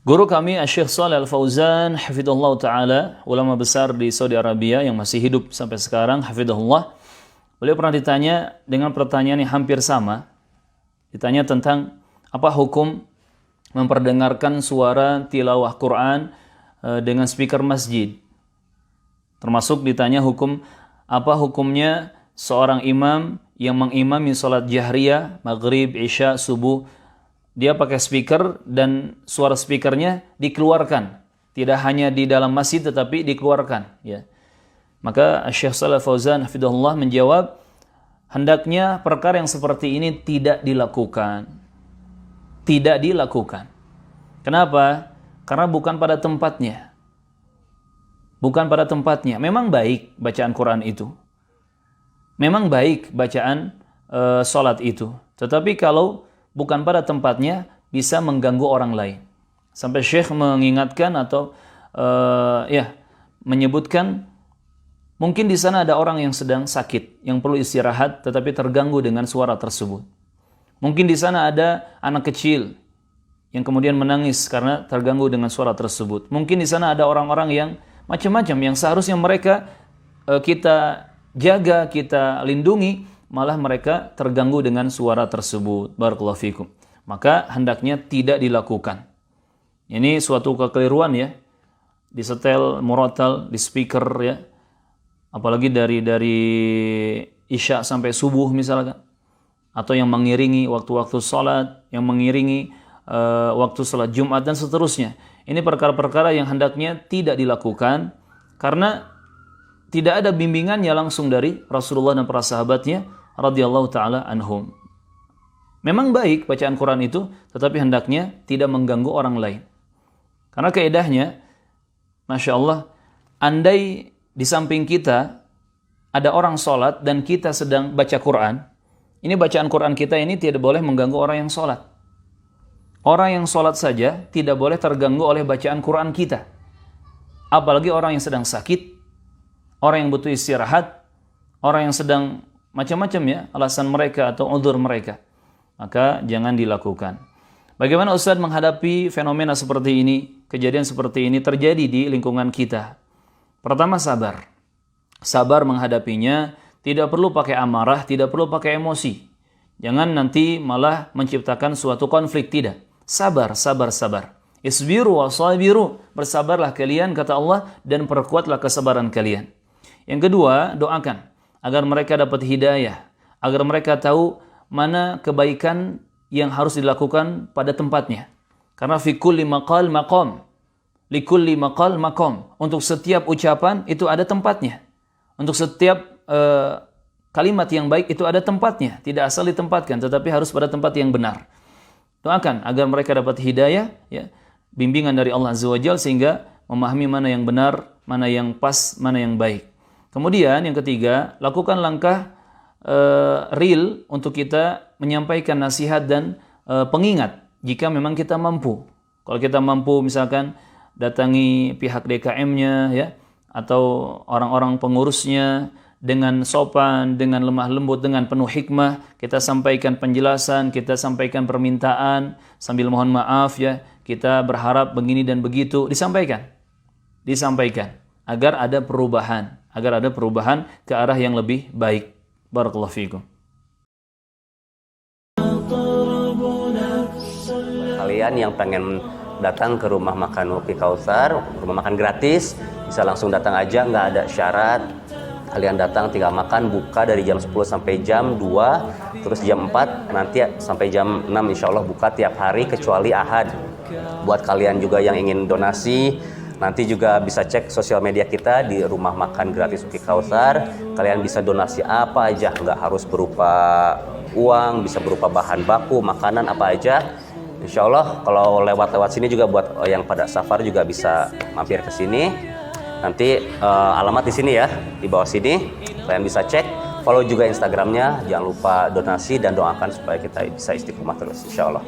Guru kami Syekh Shalih Al Fauzan hafizahullah taala, ulama besar di Saudi Arabia yang masih hidup sampai sekarang hafizahullah. Beliau pernah ditanya dengan pertanyaan yang hampir sama. Ditanya tentang apa hukum memperdengarkan suara tilawah Quran dengan speaker masjid. Termasuk ditanya apa hukumnya seorang imam yang mengimami salat jahriyah, maghrib, isya, subuh, dia pakai speaker dan suara speakernya dikeluarkan, tidak hanya di dalam masjid tetapi dikeluarkan, ya. Maka Syekh Shalih Fauzan hafizahullah menjawab, hendaknya perkara yang seperti ini tidak dilakukan. Tidak dilakukan. Kenapa? Karena bukan pada tempatnya. Bukan pada tempatnya. Memang baik bacaan Quran itu. Memang baik bacaan salat itu. Tetapi kalau bukan pada tempatnya, bisa mengganggu orang lain. Sampai Syekh mengingatkan atau menyebutkan, mungkin di sana ada orang yang sedang sakit, yang perlu istirahat, tetapi terganggu dengan suara tersebut. Mungkin di sana ada anak kecil yang kemudian menangis karena terganggu dengan suara tersebut. Mungkin di sana ada orang-orang yang macam-macam, yang seharusnya mereka kita jaga, kita lindungi, malah mereka terganggu dengan suara tersebut. Barakallahu fikum. Maka hendaknya tidak dilakukan. Ini suatu kekeliruan, ya. Disetel, murotal, di speaker, ya. Apalagi dari isya sampai subuh misalkan. Atau yang mengiringi waktu-waktu salat, yang mengiringi waktu salat Jumat dan seterusnya. Ini perkara-perkara yang hendaknya tidak dilakukan karena tidak ada bimbingannya langsung dari Rasulullah dan para sahabatnya radhiyallahu taala anhum. Memang baik bacaan Quran itu, tetapi hendaknya tidak mengganggu orang lain. Karena kaidahnya, Masya Allah, andai di samping kita ada orang sholat dan kita sedang baca Quran, ini bacaan Quran kita ini tidak boleh mengganggu orang yang sholat. Orang yang sholat saja tidak boleh terganggu oleh bacaan Quran kita. Apalagi orang yang sedang sakit, orang yang butuh istirahat, orang yang sedang macam-macam, ya, alasan mereka atau udzur mereka. Maka jangan dilakukan. Bagaimana Ustaz menghadapi fenomena seperti ini, kejadian seperti ini terjadi di lingkungan kita? Pertama, sabar. Sabar menghadapinya, tidak perlu pakai amarah, tidak perlu pakai emosi. Jangan nanti malah menciptakan suatu konflik, tidak. Sabar, sabar, sabar. Isbiru wa sabiru, bersabarlah kalian, kata Allah, dan perkuatlah kesabaran kalian. Yang kedua, doakan agar mereka dapat hidayah, agar mereka tahu mana kebaikan yang harus dilakukan pada tempatnya. Karena fi kulli maqal maqam, li kulli maqal maqam. Untuk setiap ucapan itu ada tempatnya. Untuk setiap kalimat yang baik itu ada tempatnya, tidak asal ditempatkan, tetapi harus pada tempat yang benar. Doakan agar mereka dapat hidayah, ya, bimbingan dari Allah Azza wa Jalla, sehingga memahami mana yang benar, mana yang pas, mana yang baik. Kemudian yang ketiga, lakukan langkah real untuk kita menyampaikan nasihat dan pengingat jika memang kita mampu. Kalau kita mampu misalkan datangi pihak DKM-nya, ya, atau orang-orang pengurusnya dengan sopan, dengan lemah lembut, dengan penuh hikmah, kita sampaikan penjelasan, kita sampaikan permintaan sambil mohon maaf, ya, kita berharap begini dan begitu, disampaikan agar ada perubahan ke arah yang lebih baik. Barakallahu fiikum. Kalian yang pengen datang ke rumah makan Uki Kautsar, rumah makan gratis, bisa langsung datang aja, nggak ada syarat. Kalian datang tinggal makan, buka dari jam 10 sampai jam 2, terus jam 4, nanti sampai jam 6 insya Allah buka tiap hari kecuali Ahad. Buat kalian juga yang ingin donasi, nanti juga bisa cek sosial media kita di rumah makan gratis Uki Kautsar. Kalian bisa donasi apa aja, nggak harus berupa uang, bisa berupa bahan baku, makanan apa aja. Insya Allah kalau lewat sini juga buat yang pada safar juga bisa mampir ke sini. Nanti alamat di sini, ya, di bawah sini. Kalian bisa cek, follow juga Instagramnya. Jangan lupa donasi dan doakan supaya kita bisa istiqomah terus, insya Allah.